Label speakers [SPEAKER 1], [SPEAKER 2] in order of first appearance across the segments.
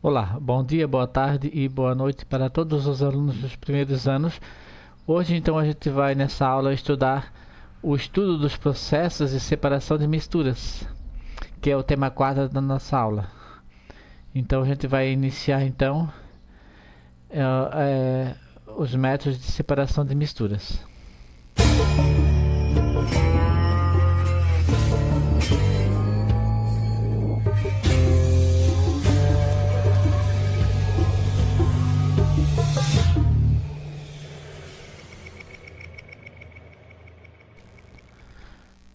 [SPEAKER 1] Olá, bom dia, boa tarde e boa noite para todos os alunos dos primeiros anos. Hoje então a gente vai nessa aula estudar o estudo dos processos de separação de misturas, que é o tema 4 da nossa aula. Então a gente vai iniciar então os métodos de separação de misturas.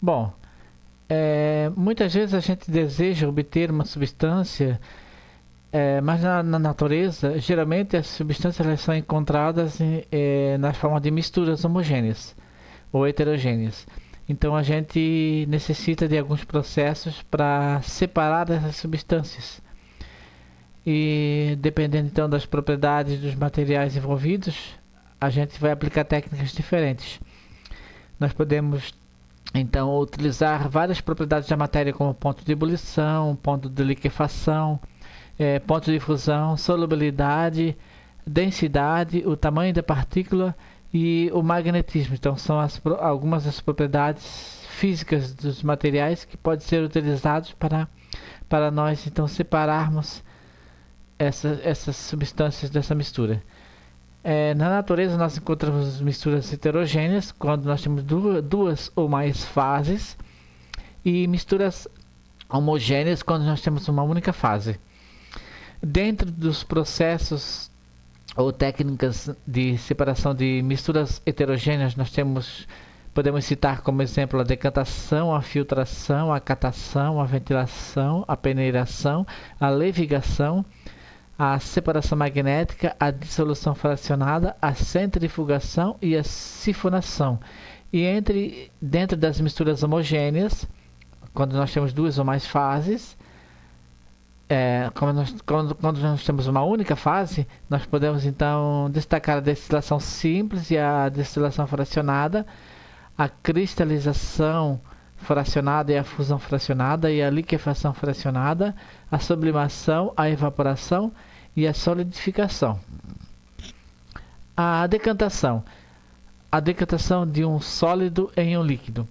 [SPEAKER 1] Bom, muitas vezes a gente deseja obter uma substância, mas na natureza, geralmente as substâncias elas são encontradas na forma de misturas homogêneas ou heterogêneas. Então a gente necessita de alguns processos para separar essas substâncias. E dependendo então das propriedades dos materiais envolvidos, a gente vai aplicar técnicas diferentes. Nós podemos então utilizar várias propriedades da matéria como ponto de ebulição, ponto de liquefação, ponto de fusão, solubilidade, densidade, o tamanho da partícula e o magnetismo. Então são algumas das propriedades físicas dos materiais que podem ser utilizados para nós então separarmos essas substâncias dessa mistura. Na natureza nós encontramos misturas heterogêneas quando nós temos duas ou mais fases, e misturas homogêneas quando nós temos uma única fase. Dentro dos processos ou técnicas de separação de misturas heterogêneas, podemos citar como exemplo a decantação, a filtração, a catação, a ventilação, a peneiração, a levigação, a separação magnética, a dissolução fracionada, a centrifugação e a sifonação. E dentro das misturas homogêneas, quando nós temos duas ou mais fases, quando nós temos uma única fase, nós podemos então destacar a destilação simples e a destilação fracionada, a cristalização fracionada e a fusão fracionada e a liquefação fracionada, a sublimação, a evaporação e a solidificação. A decantação de um sólido em um líquido.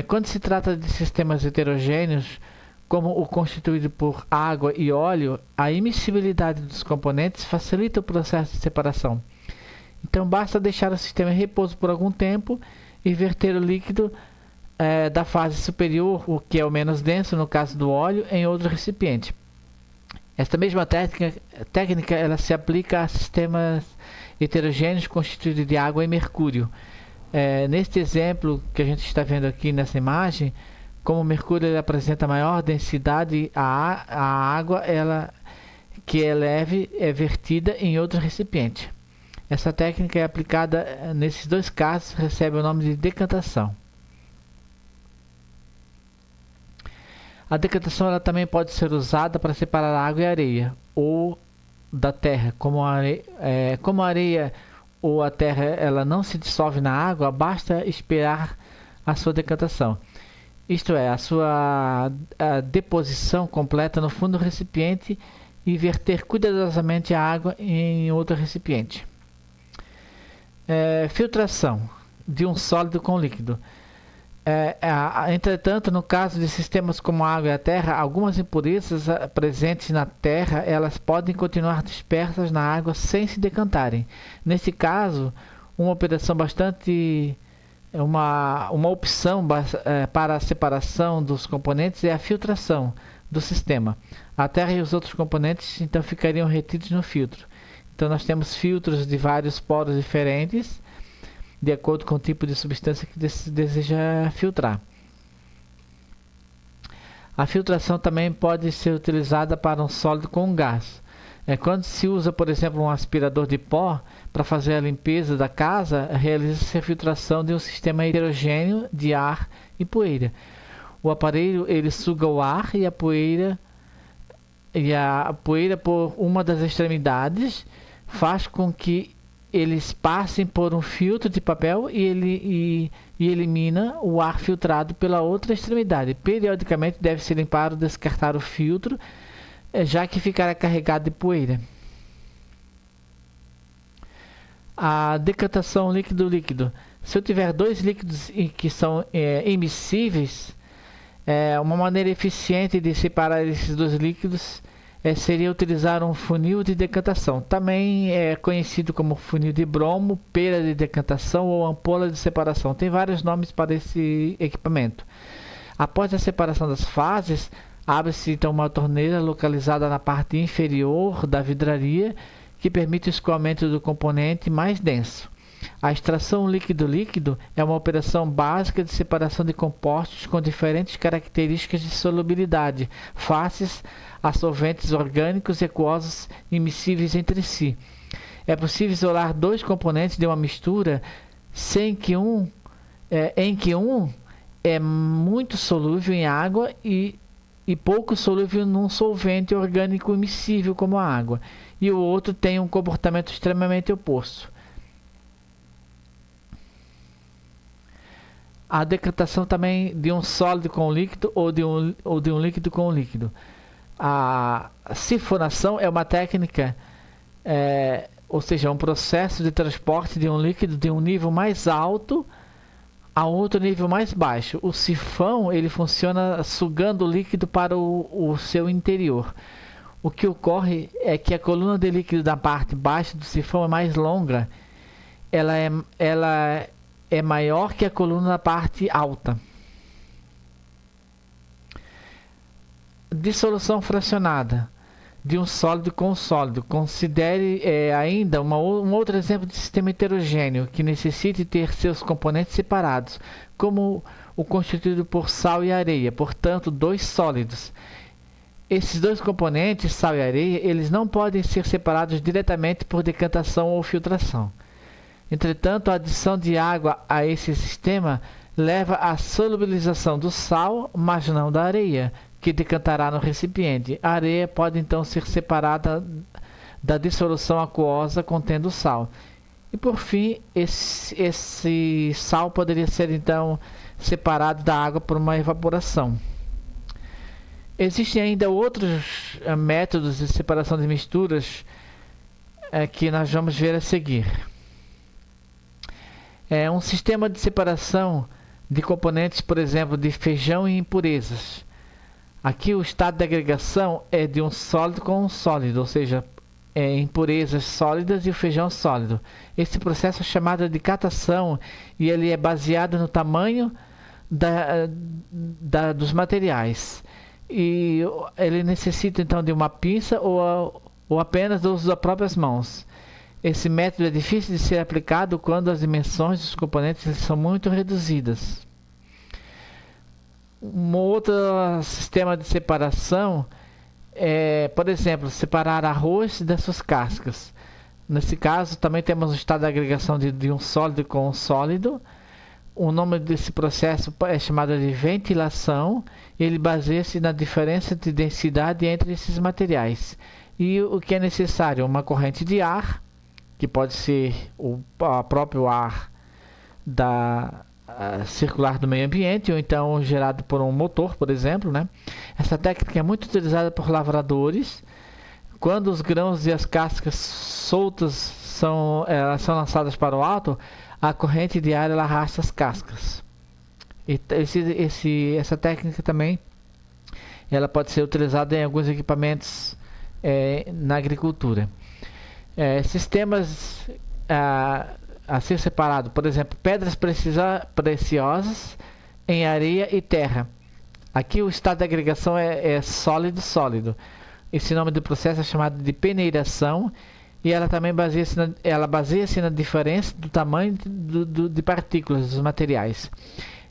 [SPEAKER 1] Quando se trata de sistemas heterogêneos, como o constituído por água e óleo, a immiscibilidade dos componentes facilita o processo de separação. Então basta deixar o sistema em repouso por algum tempo e verter o líquido da fase superior, o que é o menos denso no caso do óleo, em outro recipiente. Esta mesma técnica ela se aplica a sistemas heterogêneos constituídos de água e mercúrio. Neste exemplo que a gente está vendo aqui nessa imagem, como o mercúrio ele apresenta maior densidade, a água que é leve é vertida em outro recipiente. Essa técnica é aplicada nesses dois casos, recebe o nome de decantação. A decantação ela também pode ser usada para separar a água e a areia, ou da terra. Como a areia ou a terra ela não se dissolve na água, basta esperar a sua decantação. Isto é, a deposição completa no fundo do recipiente e verter cuidadosamente a água em outro recipiente. Filtração de um sólido com líquido. Entretanto, no caso de sistemas como a água e a terra, algumas impurezas presentes na terra elas podem continuar dispersas na água sem se decantarem. Nesse caso, uma opção para a separação dos componentes é a filtração do sistema. A terra e os outros componentes então ficariam retidos no filtro. Então nós temos filtros de vários poros diferentes, de acordo com o tipo de substância que deseja filtrar. A filtração também pode ser utilizada para um sólido com um gás. Quando se usa, por exemplo, um aspirador de pó para fazer a limpeza da casa, realiza-se a filtração de um sistema heterogêneo de ar e poeira. O aparelho ele suga o ar e a poeira por uma das extremidades faz com que eles passem por um filtro de papel e elimina o ar filtrado pela outra extremidade. Periodicamente deve-se limpar ou descartar o filtro já que ficará carregado de poeira. A decantação líquido-líquido. Se eu tiver dois líquidos que são immiscíveis, uma maneira eficiente de separar esses dois líquidos seria utilizar um funil de decantação. Também é conhecido como funil de bromo, pera de decantação ou ampola de separação. Tem vários nomes para esse equipamento. Após a separação das fases, abre-se então uma torneira localizada na parte inferior da vidraria que permite o escoamento do componente mais denso. A extração líquido-líquido é uma operação básica de separação de compostos com diferentes características de solubilidade, fáceis a solventes orgânicos e aquosos immiscíveis entre si. É possível isolar dois componentes de uma mistura em que um é muito solúvel em água e pouco solúvel num solvente orgânico immiscível como a água, e o outro tem um comportamento extremamente oposto. A decantação também de um sólido com líquido ou de um líquido com líquido. A sifonação é uma técnica, ou seja, um processo de transporte de um líquido de um nível mais alto a outro nível mais baixo. O sifão ele funciona sugando o líquido para o seu interior. O que ocorre é que a coluna de líquido da parte baixa do sifão é mais longa. Ela é maior que a coluna da parte alta. Dissolução fracionada de um sólido com um sólido. Considere ainda um outro exemplo de sistema heterogêneo que necessite ter seus componentes separados, como o constituído por sal e areia, portanto, dois sólidos. Esses dois componentes, sal e areia, eles não podem ser separados diretamente por decantação ou filtração. Entretanto, a adição de água a esse sistema leva à solubilização do sal, mas não da areia, que decantará no recipiente. A areia pode então ser separada da dissolução aquosa contendo sal. E por fim, esse sal poderia ser então separado da água por uma evaporação. Existem ainda outros métodos de separação de misturas que nós vamos ver a seguir. Um sistema de separação de componentes, por exemplo, de feijão e impurezas. Aqui o estado de agregação é de um sólido com um sólido, ou seja, impurezas sólidas e o feijão sólido. Esse processo é chamado de catação e ele é baseado no tamanho dos materiais. E ele necessita então de uma pinça ou apenas do uso das próprias mãos. Esse método é difícil de ser aplicado quando as dimensões dos componentes são muito reduzidas. Um outro sistema de separação é, por exemplo, separar arroz das suas cascas. Nesse caso, também temos o estado de agregação de um sólido com um sólido. O nome desse processo é chamado de ventilação. Ele baseia-se na diferença de densidade entre esses materiais. E o que é necessário? Uma corrente de ar, que pode ser o próprio ar circular do meio ambiente, ou então gerado por um motor, por exemplo, né? Essa técnica é muito utilizada por lavradores. Quando os grãos e as cascas soltas são lançadas para o alto, a corrente de ar ela arrasta as cascas. E essa técnica também ela pode ser utilizada em alguns equipamentos na agricultura. Sistemas a ser separado, por exemplo, pedras preciosas em areia e terra. Aqui o estado de agregação é sólido-sólido. Esse nome do processo é chamado de peneiração e ela também baseia-se na diferença do tamanho de partículas dos materiais.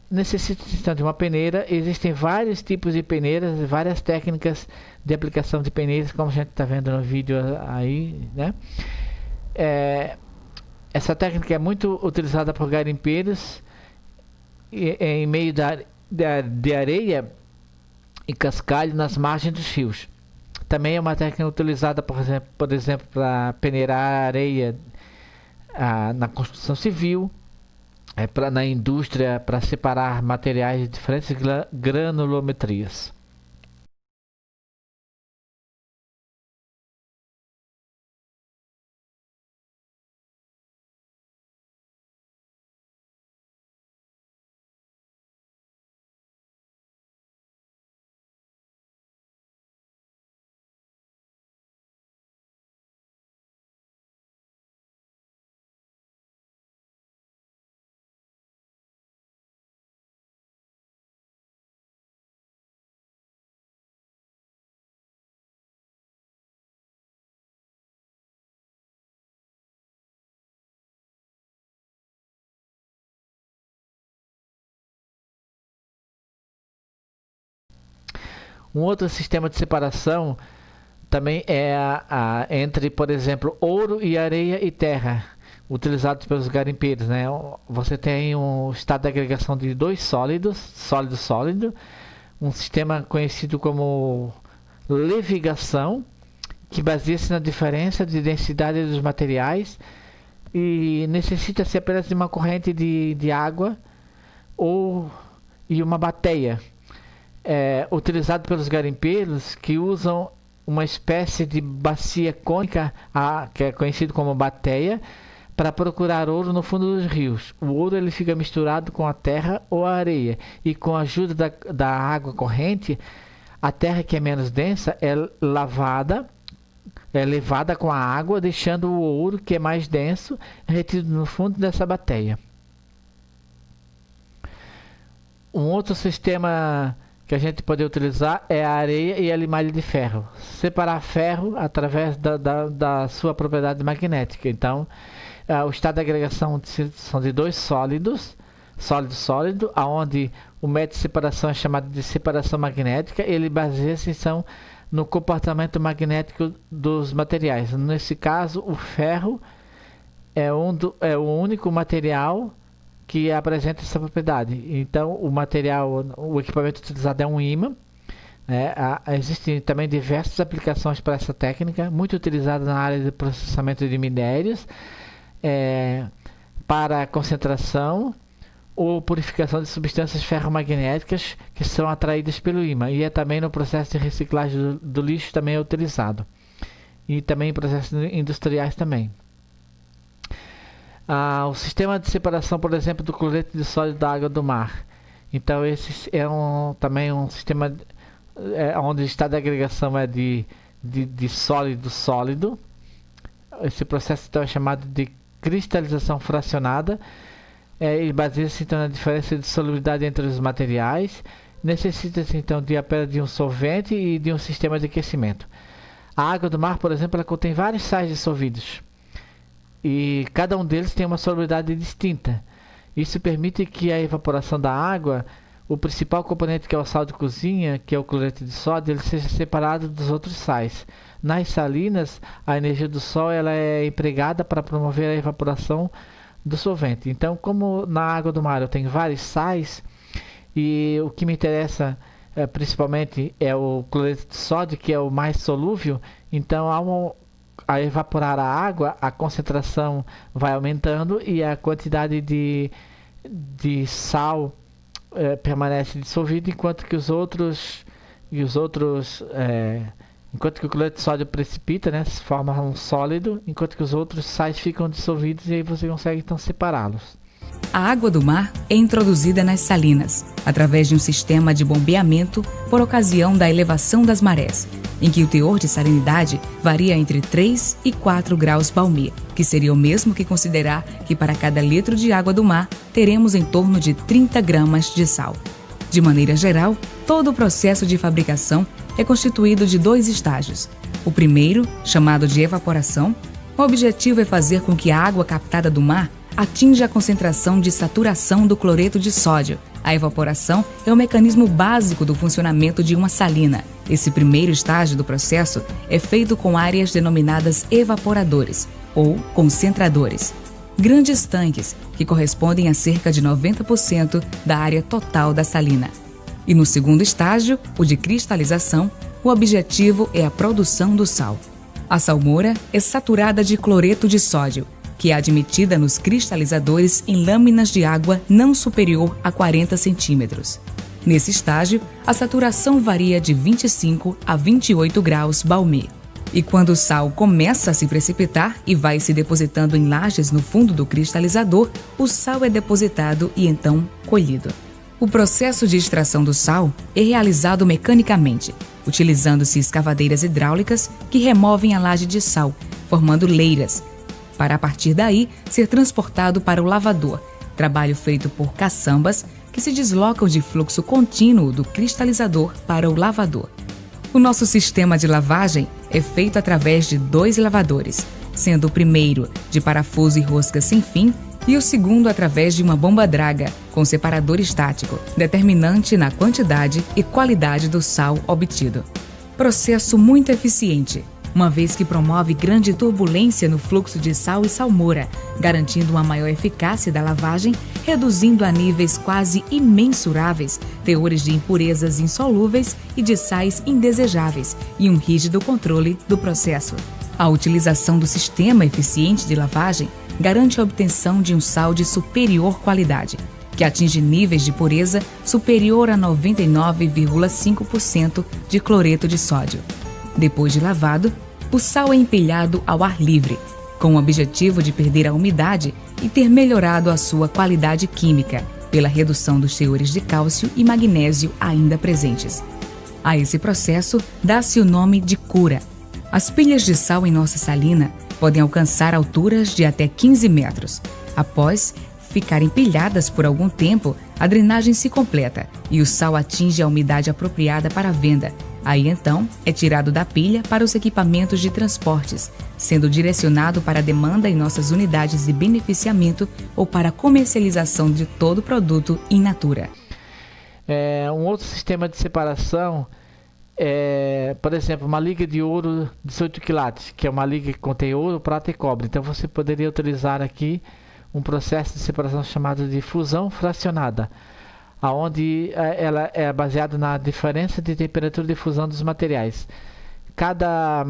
[SPEAKER 1] Necessita então de uma peneira. Existem vários tipos de peneiras, várias técnicas de aplicação de peneiras, como a gente está vendo no vídeo aí, né? Essa técnica é muito utilizada por garimpeiros em meio de areia e cascalho nas margens dos rios. Também é uma técnica utilizada, por exemplo, para peneirar areia na construção civil, na indústria, para separar materiais de diferentes granulometrias. Um outro sistema de separação também é entre, por exemplo, ouro e areia e terra, utilizados pelos garimpeiros, né? Você tem um estado de agregação de dois sólidos, sólido, um sistema conhecido como levigação, que baseia-se na diferença de densidade dos materiais e necessita-se apenas de uma corrente de água e uma bateia, utilizado pelos garimpeiros, que usam uma espécie de bacia cônica, que é conhecido como bateia, para procurar ouro no fundo dos rios. O ouro ele fica misturado com a terra ou a areia, e com a ajuda da água corrente, a terra que é menos densa é levada com a água, deixando o ouro que é mais denso retido no fundo dessa bateia. Um outro sistema que a gente pode utilizar é a areia e a limalha de ferro. Separar ferro através da sua propriedade magnética. Então, o estado de agregação são de dois sólidos, sólido, onde o método de separação é chamado de separação magnética. Ele baseia-se então no comportamento magnético dos materiais. Nesse caso, o ferro é o único material que apresenta essa propriedade. Então, o equipamento utilizado é um ímã. Existem também diversas aplicações para essa técnica, muito utilizada na área de processamento de minérios, para concentração ou purificação de substâncias ferromagnéticas que são atraídas pelo ímã, e também no processo de reciclagem do lixo também é utilizado, e também em processos industriais também. O sistema de separação, por exemplo, do cloreto de sódio da água do mar. Então esse é também um sistema onde o estado de agregação é de sólido. Esse processo então é chamado de cristalização fracionada. Ele baseia-se então na diferença de solubilidade entre os materiais. Necessita-se então apenas de um solvente e de um sistema de aquecimento. A água do mar, por exemplo, ela contém vários sais dissolvidos, e cada um deles tem uma solubilidade distinta. Isso permite que a evaporação da água, o principal componente, que é o sal de cozinha, que é o cloreto de sódio, ele seja separado dos outros sais. Nas salinas, a energia do sol ela é empregada para promover a evaporação do solvente. Então, como na água do mar eu tenho vários sais, e o que me interessa principalmente é o cloreto de sódio, que é o mais solúvel, então ao evaporar a água, a concentração vai aumentando e a quantidade de sal permanece dissolvido, enquanto que enquanto que o cloreto de sódio precipita, né, se forma um sólido, enquanto que os outros sais ficam dissolvidos, e aí você consegue então separá-los.
[SPEAKER 2] A água do mar é introduzida nas salinas, através de um sistema de bombeamento por ocasião da elevação das marés, em que o teor de salinidade varia entre 3 e 4 graus Balmer, que seria o mesmo que considerar que para cada litro de água do mar teremos em torno de 30 gramas de sal. De maneira geral, todo o processo de fabricação é constituído de 2 estágios. O primeiro, chamado de evaporação, o objetivo é fazer com que a água captada do mar atinja a concentração de saturação do cloreto de sódio. A evaporação é o mecanismo básico do funcionamento de uma salina. Esse primeiro estágio do processo é feito com áreas denominadas evaporadores ou concentradores, grandes tanques que correspondem a cerca de 90% da área total da salina. E no segundo estágio, o de cristalização, o objetivo é a produção do sal. A salmoura é saturada de cloreto de sódio, que é admitida nos cristalizadores em lâminas de água não superior a 40 centímetros. Nesse estágio, a saturação varia de 25 a 28 graus Balmer. E quando o sal começa a se precipitar e vai se depositando em lajes no fundo do cristalizador, o sal é depositado e então colhido. O processo de extração do sal é realizado mecanicamente, utilizando-se escavadeiras hidráulicas que removem a laje de sal, formando leiras, para a partir daí ser transportado para o lavador, trabalho feito por caçambas que se deslocam de fluxo contínuo do cristalizador para o lavador. O nosso sistema de lavagem é feito através de 2 lavadores, sendo o primeiro de parafuso e rosca sem fim e o segundo através de uma bomba draga, com separador estático, determinante na quantidade e qualidade do sal obtido. Processo muito eficiente, uma vez que promove grande turbulência no fluxo de sal e salmoura, garantindo uma maior eficácia da lavagem, reduzindo a níveis quase imensuráveis teores de impurezas insolúveis e de sais indesejáveis e um rígido controle do processo. A utilização do sistema eficiente de lavagem garante a obtenção de um sal de superior qualidade, que atinge níveis de pureza superior a 99,5% de cloreto de sódio. Depois de lavado, o sal é empilhado ao ar livre, com o objetivo de perder a umidade e ter melhorado a sua qualidade química, pela redução dos teores de cálcio e magnésio ainda presentes. A esse processo dá-se o nome de cura. As pilhas de sal em nossa salina podem alcançar alturas de até 15 metros. Após ficarem pilhadas por algum tempo, a drenagem se completa e o sal atinge a umidade apropriada para a venda. Aí então é tirado da pilha para os equipamentos de transportes, sendo direcionado para a demanda em nossas unidades de beneficiamento ou para a comercialização de todo o produto in natura.
[SPEAKER 1] Um outro sistema de separação por exemplo, uma liga de ouro 18 quilates, que é uma liga que contém ouro, prata e cobre. Então você poderia utilizar aqui um processo de separação chamado de fusão fracionada, onde ela é baseada na diferença de temperatura de fusão dos materiais. Cada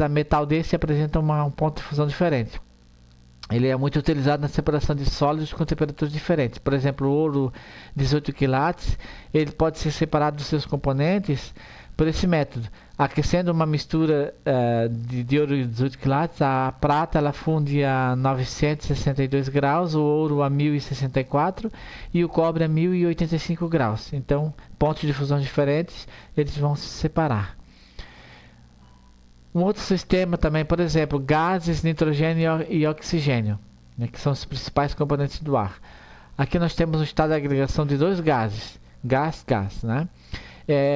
[SPEAKER 1] metal desse apresenta um ponto de fusão diferente. Ele é muito utilizado na separação de sólidos com temperaturas diferentes. Por exemplo, o ouro 18 quilates, ele pode ser separado dos seus componentes por esse método. Aquecendo uma mistura de ouro 18 quilates, a prata ela funde a 962 graus, o ouro a 1064 e o cobre a 1085 graus. Então, pontos de fusão diferentes, eles vão se separar. Um outro sistema também, por exemplo, gases, nitrogênio e oxigênio, né, que são os principais componentes do ar. Aqui nós temos um estado de agregação de dois gases, gás, né?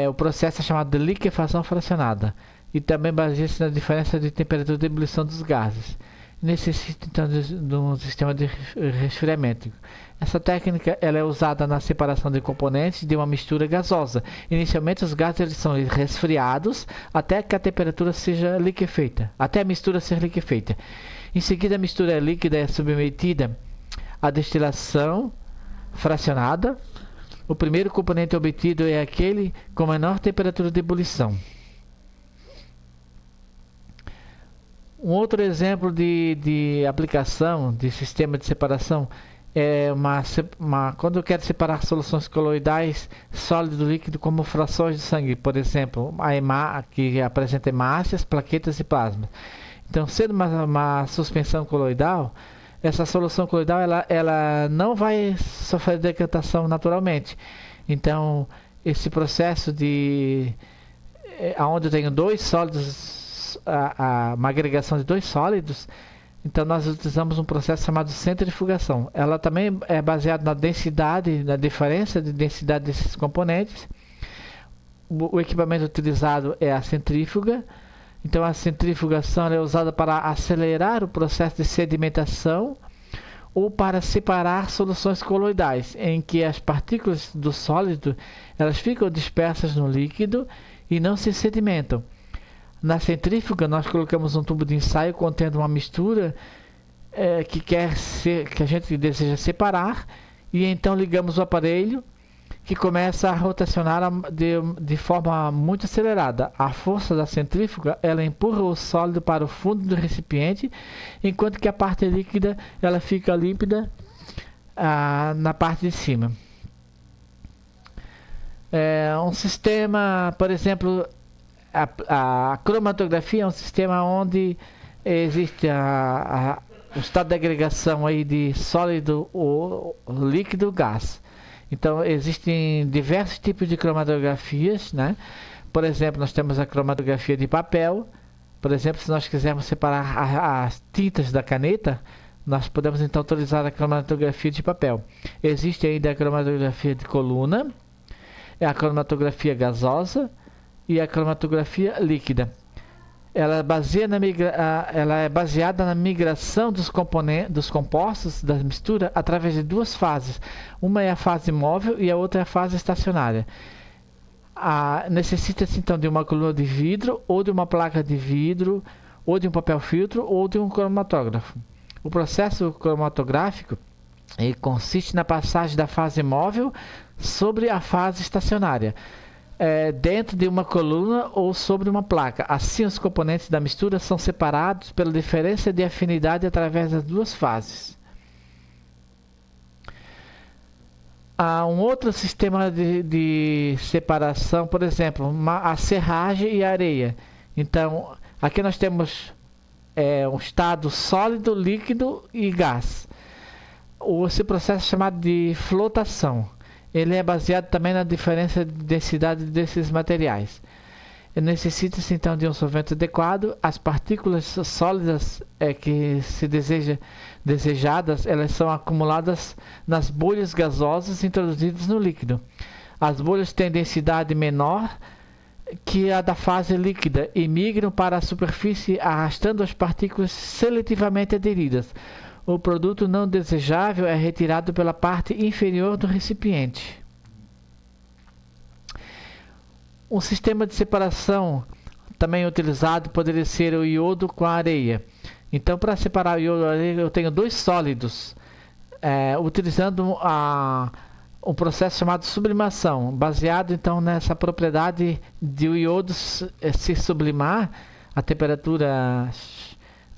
[SPEAKER 1] O processo é chamado de liquefação fracionada e também baseia-se na diferença de temperatura de ebulição dos gases. Necessita então de um sistema de resfriamento. Essa técnica ela é usada na separação de componentes de uma mistura gasosa. Inicialmente os gases eles são resfriados até que a temperatura seja liquefeita, até a mistura ser liquefeita. Em seguida a mistura líquida é submetida à destilação fracionada. O primeiro componente obtido é aquele com menor temperatura de ebulição. Um outro exemplo de aplicação de sistema de separação é quando eu quero separar soluções coloidais sólido do líquido como frações de sangue, por exemplo, que apresenta hemácias, plaquetas e plasma. Então, sendo uma suspensão coloidal, essa solução coloidal ela não vai sofrer decantação naturalmente. Então, esse processo onde eu tenho dois sólidos, uma agregação de dois sólidos, então nós utilizamos um processo chamado centrifugação. Ela também é baseada na densidade, na diferença de densidade desses componentes. O equipamento utilizado é a centrífuga. Então a centrifugação é usada para acelerar o processo de sedimentação ou para separar soluções coloidais, em que as partículas do sólido elas ficam dispersas no líquido e não se sedimentam. Na centrífuga nós colocamos um tubo de ensaio contendo uma mistura que a gente deseja separar, e então ligamos o aparelho que começa a rotacionar de forma muito acelerada. A força da centrífuga ela empurra o sólido para o fundo do recipiente, enquanto que a parte líquida ela fica límpida na parte de cima. Um sistema, por exemplo, a cromatografia é um sistema onde existe o estado de agregação aí de sólido, ou líquido, gás. Então existem diversos tipos de cromatografias, né? Por exemplo, nós temos a cromatografia de papel. Por exemplo, se nós quisermos separar as tintas da caneta, nós podemos então utilizar a cromatografia de papel. Existe ainda a cromatografia de coluna, a cromatografia gasosa e a cromatografia líquida. ela é baseada na migração dos compostos da mistura através de duas fases. Uma é a fase móvel e a outra é a fase estacionária. Necessita-se então de uma coluna de vidro, ou de uma placa de vidro, ou de um papel filtro, ou de um cromatógrafo. O processo cromatográfico consiste na passagem da fase móvel sobre a fase estacionária, dentro de uma coluna ou sobre uma placa. Assim, os componentes da mistura são separados pela diferença de afinidade através das duas fases. Há um outro sistema de separação, por exemplo, a serragem e a areia. Então, aqui nós temos um estado sólido, líquido e gás. Esse processo é chamado de flotação. Ele é baseado também na diferença de densidade desses materiais. Necessita-se então de um solvente adequado. As partículas sólidas que se desejadas, elas são acumuladas nas bolhas gasosas introduzidas no líquido. As bolhas têm densidade menor que a da fase líquida e migram para a superfície arrastando as partículas seletivamente aderidas. O produto não desejável é retirado pela parte inferior do recipiente. Um sistema de separação também utilizado poderia ser o iodo com a areia. Então, para separar o iodo da areia, eu tenho dois sólidos, utilizando um processo chamado sublimação, baseado então nessa propriedade de o iodo se sublimar a temperatura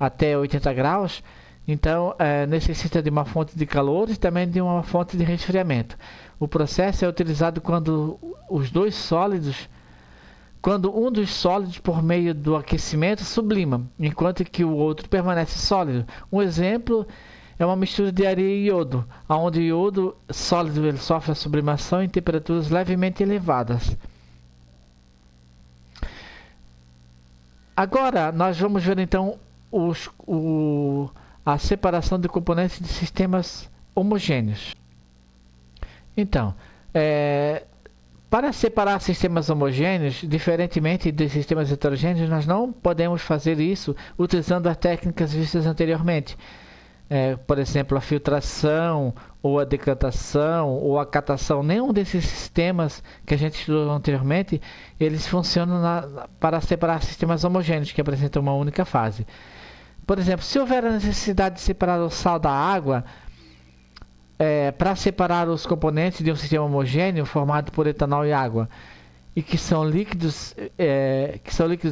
[SPEAKER 1] até 80 graus. Então, necessita de uma fonte de calor e também de uma fonte de resfriamento. O processo é utilizado quando um dos sólidos, por meio do aquecimento, sublima, enquanto que o outro permanece sólido. Um exemplo é uma mistura de areia e iodo, onde o iodo sólido ele sofre a sublimação em temperaturas levemente elevadas. Agora, nós vamos ver então a separação de componentes de sistemas homogêneos. Então, para separar sistemas homogêneos, diferentemente de sistemas heterogêneos, nós não podemos fazer isso utilizando as técnicas vistas anteriormente. Por exemplo, a filtração, ou a decantação, ou a catação. Nenhum desses sistemas que a gente estudou anteriormente, eles funcionam para separar sistemas homogêneos, que apresentam uma única fase. Por exemplo, se houver a necessidade de separar o sal da água, para separar os componentes de um sistema homogêneo formado por etanol e água, e que são líquidos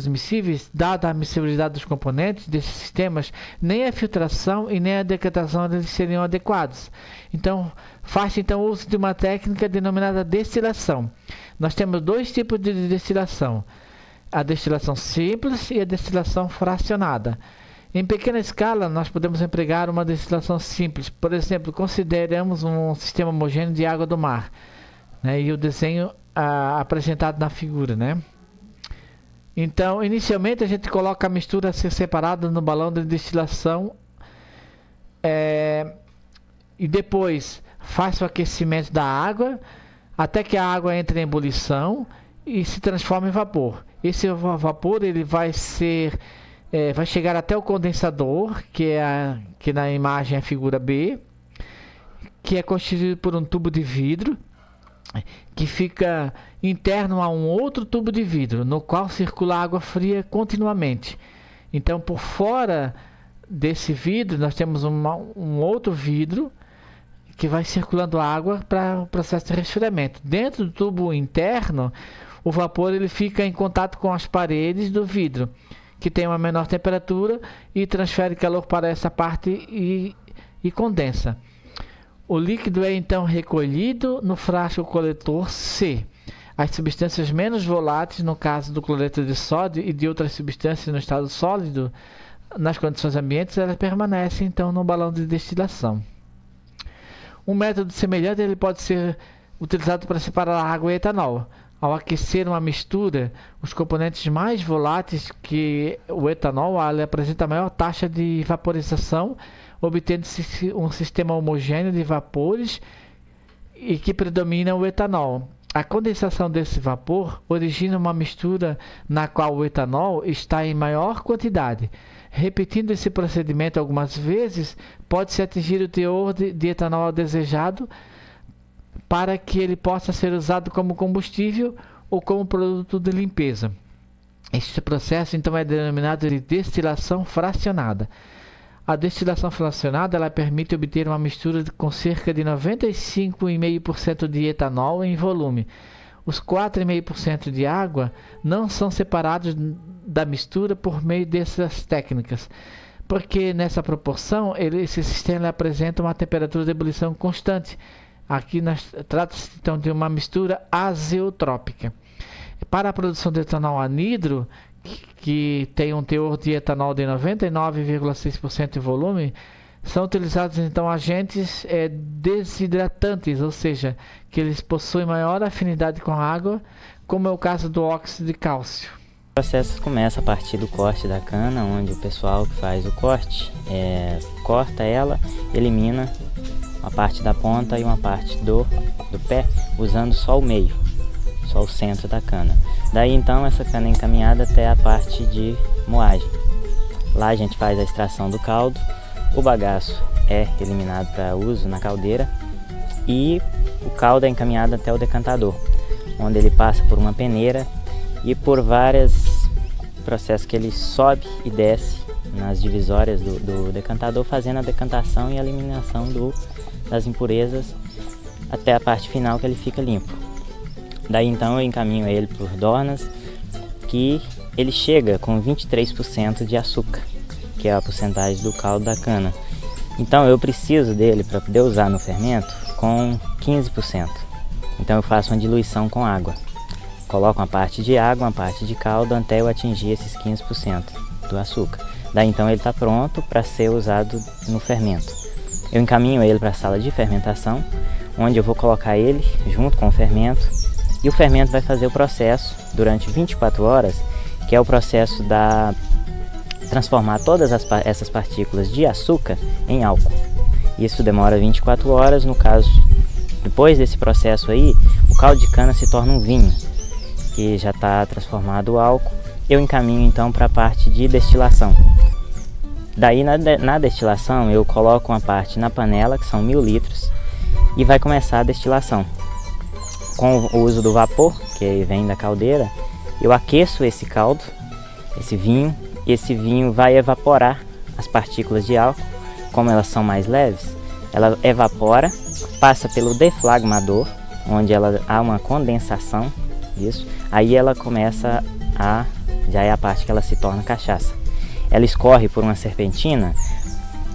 [SPEAKER 1] miscíveis, dada a miscibilidade dos componentes desses sistemas, nem a filtração e nem a decantação eles seriam adequados. Então, faz-se uso de uma técnica denominada destilação. Nós temos dois tipos de destilação: a destilação simples e a destilação fracionada. Em pequena escala, nós podemos empregar uma destilação simples. Por exemplo, consideramos um sistema homogêneo de água do mar, e o desenho apresentado na figura, Então, inicialmente a gente coloca a mistura a ser separada no balão de destilação e depois faz o aquecimento da água até que a água entre em ebulição e se transforma em vapor. Esse vapor ele vai chegar até o condensador, que na imagem é a figura B, que é constituído por um tubo de vidro que fica interno a um outro tubo de vidro, no qual circula água fria continuamente. Então, por fora desse vidro, nós temos um outro vidro que vai circulando água para o processo de resfriamento. Dentro do tubo interno, o vapor ele fica em contato com as paredes do vidro, que tem uma menor temperatura e transfere calor para essa parte e condensa. O líquido é então recolhido no frasco coletor C. As substâncias menos voláteis, no caso do cloreto de sódio e de outras substâncias no estado sólido, nas condições ambientes, elas permanecem então no balão de destilação. Um método semelhante ele pode ser utilizado para separar água e etanol. Ao aquecer uma mistura, os componentes mais voláteis que o etanol apresenta maior taxa de vaporização, obtendo-se um sistema homogêneo de vapores e que predomina o etanol. A condensação desse vapor origina uma mistura na qual o etanol está em maior quantidade. Repetindo esse procedimento algumas vezes, pode-se atingir o teor de etanol desejado para que ele possa ser usado como combustível ou como produto de limpeza. Este processo então é denominado de destilação fracionada. A destilação fracionada ela permite obter uma mistura com cerca de 95,5% de etanol em volume. Os 4,5% de água não são separados da mistura por meio dessas técnicas, porque nessa proporção esse sistema apresenta uma temperatura de ebulição constante. Aqui trata-se então de uma mistura azeotrópica. Para a produção de etanol anidro, que tem um teor de etanol de 99,6% de volume, são utilizados então agentes desidratantes, ou seja, que eles possuem maior afinidade com a água, como é o caso do óxido de cálcio.
[SPEAKER 3] O processo começa a partir do corte da cana, onde o pessoal que faz o corte corta ela, elimina uma parte da ponta e uma parte do pé, usando só o meio, só o centro da cana. Daí então essa cana é encaminhada até a parte de moagem. Lá a gente faz a extração do caldo, o bagaço é eliminado para uso na caldeira e o caldo é encaminhado até o decantador, onde ele passa por uma peneira e por vários processos que ele sobe e desce nas divisórias do decantador, fazendo a decantação e a eliminação das impurezas até a parte final que ele fica limpo. Daí então eu encaminho ele por dornas, que ele chega com 23% de açúcar, que é a porcentagem do caldo da cana. Então eu preciso dele para poder usar no fermento com 15%. Então eu faço uma diluição com água. Coloco uma parte de água, uma parte de caldo, até eu atingir esses 15% do açúcar. Daí então ele está pronto para ser usado no fermento. Eu encaminho ele para a sala de fermentação, onde eu vou colocar ele junto com o fermento. E o fermento vai fazer o processo durante 24 horas, que é o processo da transformar todas essas partículas de açúcar em álcool. Isso demora 24 horas, no caso, depois desse processo aí, o caldo de cana se torna um vinho, que já está transformado em álcool. Eu encaminho então para a parte de destilação. Daí na destilação eu coloco uma parte na panela, que são 1000 litros, e vai começar a destilação. Com o uso do vapor, que vem da caldeira, eu aqueço esse caldo, esse vinho vai evaporar as partículas de álcool. Como elas são mais leves, ela evapora, passa pelo deflagmador, onde há uma condensação disso, aí ela começa já é a parte que ela se torna cachaça. Ela escorre por uma serpentina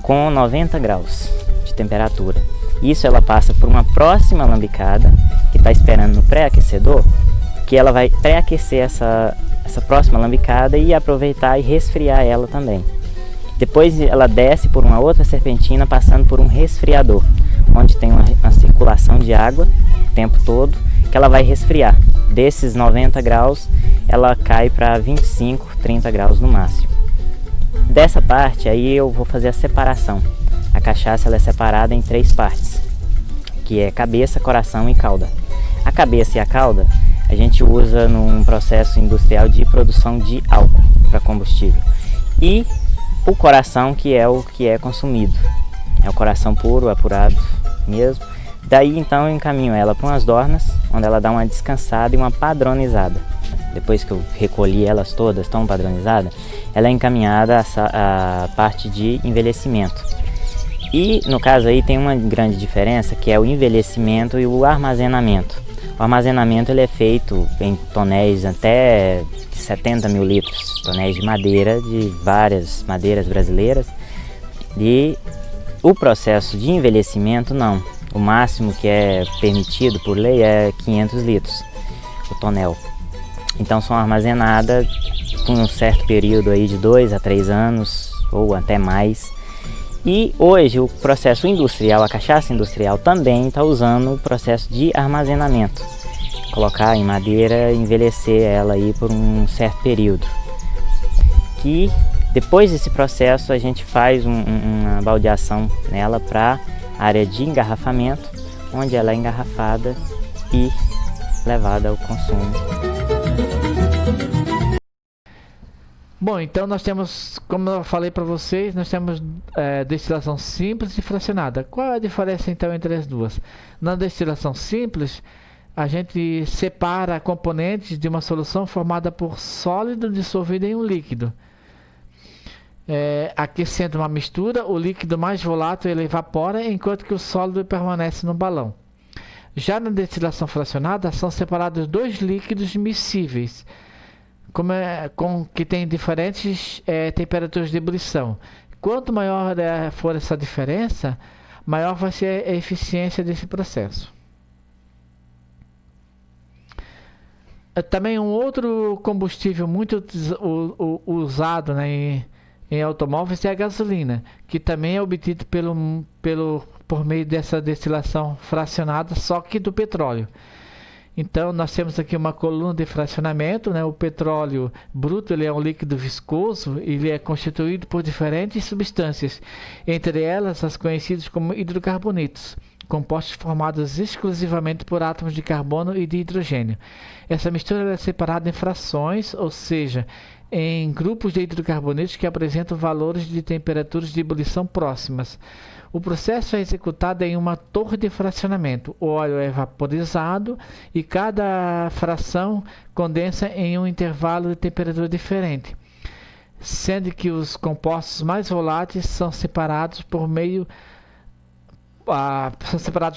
[SPEAKER 3] com 90 graus de temperatura. Isso ela passa por uma próxima lambicada, que está esperando no pré-aquecedor, que ela vai pré-aquecer essa próxima lambicada e aproveitar e resfriar ela também. Depois ela desce por uma outra serpentina, passando por um resfriador, onde tem uma circulação de água o tempo todo, que ela vai resfriar. Desses 90 graus, ela cai para 25, 30 graus no máximo. Dessa parte aí eu vou fazer a separação. A cachaça ela é separada em 3 partes, que é cabeça, coração e cauda. A cabeça e a cauda a gente usa num processo industrial de produção de álcool para combustível. E o coração, que é o que é consumido. É o coração puro, apurado mesmo. Daí então eu encaminho ela para umas dornas, onde ela dá uma descansada e uma padronizada. Depois que eu recolhi elas todas tão padronizadas, ela é encaminhada à parte de envelhecimento. E no caso aí tem uma grande diferença, que é o envelhecimento e o armazenamento. O armazenamento ele é feito em tonéis até 70 mil litros, tonéis de madeira, de várias madeiras brasileiras. E o processo de envelhecimento não. O máximo que é permitido por lei é 500 litros, o tonel. Então são armazenadas por um certo período aí de 2 a 3 anos ou até mais. E hoje o processo industrial, a cachaça industrial também está usando o processo de armazenamento. Colocar em madeira e envelhecer ela aí por um certo período. Que depois desse processo a gente faz uma baldeação nela para área de engarrafamento, onde ela é engarrafada e levada ao consumo.
[SPEAKER 1] Bom, então nós temos, como eu falei para vocês, nós temos destilação simples e fracionada. Qual é a diferença então entre as duas? Na destilação simples, a gente separa componentes de uma solução formada por sólido dissolvido em um líquido. Aquecendo uma mistura, o líquido mais volátil ele evapora, enquanto que o sólido permanece no balão. Já na destilação fracionada, são separados dois líquidos miscíveis, que têm diferentes temperaturas de ebulição. Quanto maior for essa diferença, maior vai ser a eficiência desse processo. Também um outro combustível muito usado, né, em automóveis é a gasolina, que também é obtido por meio dessa destilação fracionada, só que do petróleo. Então nós temos aqui uma coluna de fracionamento, né? O petróleo bruto ele é um líquido viscoso, ele é constituído por diferentes substâncias, entre elas as conhecidas como hidrocarbonetos, compostos formados exclusivamente por átomos de carbono e de hidrogênio. Essa mistura é separada em frações, ou seja, em grupos de hidrocarbonetos que apresentam valores de temperaturas de ebulição próximas. O processo é executado em uma torre de fracionamento. O óleo é vaporizado e cada fração condensa em um intervalo de temperatura diferente, sendo que os compostos mais voláteis são separados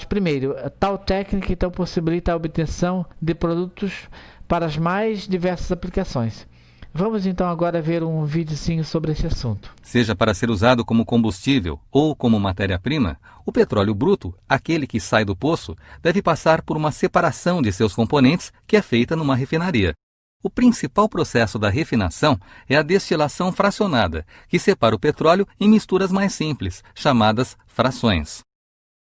[SPEAKER 1] primeiro. Tal técnica então possibilita a obtenção de produtos para as mais diversas aplicações. Vamos então agora ver um videozinho sobre esse assunto.
[SPEAKER 4] Seja para ser usado como combustível ou como matéria-prima, o petróleo bruto, aquele que sai do poço, deve passar por uma separação de seus componentes que é feita numa refinaria. O principal processo da refinação é a destilação fracionada, que separa o petróleo em misturas mais simples, chamadas frações.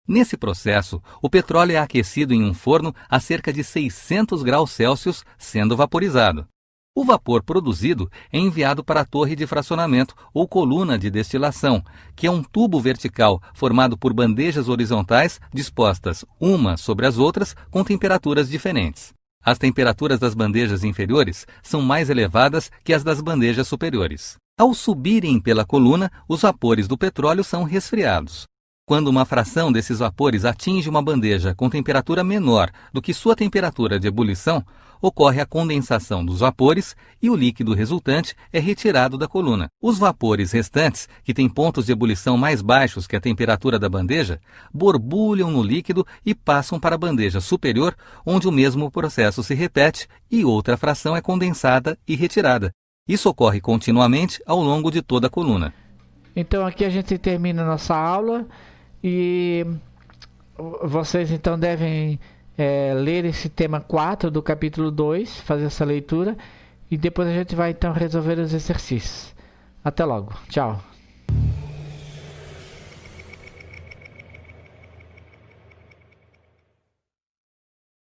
[SPEAKER 4] Nesse processo, o petróleo é aquecido em um forno a cerca de 600 graus Celsius, sendo vaporizado. O vapor produzido é enviado para a torre de fracionamento ou coluna de destilação, que é um tubo vertical formado por bandejas horizontais dispostas umas sobre as outras com temperaturas diferentes. As temperaturas das bandejas inferiores são mais elevadas que as das bandejas superiores. Ao subirem pela coluna, os vapores do petróleo são resfriados. Quando uma fração desses vapores atinge uma bandeja com temperatura menor do que sua temperatura de ebulição, ocorre a condensação dos vapores e o líquido resultante é retirado da coluna. Os vapores restantes, que têm pontos de ebulição mais baixos que a temperatura da bandeja, borbulham no líquido e passam para a bandeja superior, onde o mesmo processo se repete e outra fração é condensada e retirada. Isso ocorre continuamente ao longo de toda a coluna.
[SPEAKER 1] Então aqui a gente termina a nossa aula e vocês então devem ler esse tema 4 do capítulo 2, fazer essa leitura e depois a gente vai então resolver os exercícios. Até logo, tchau.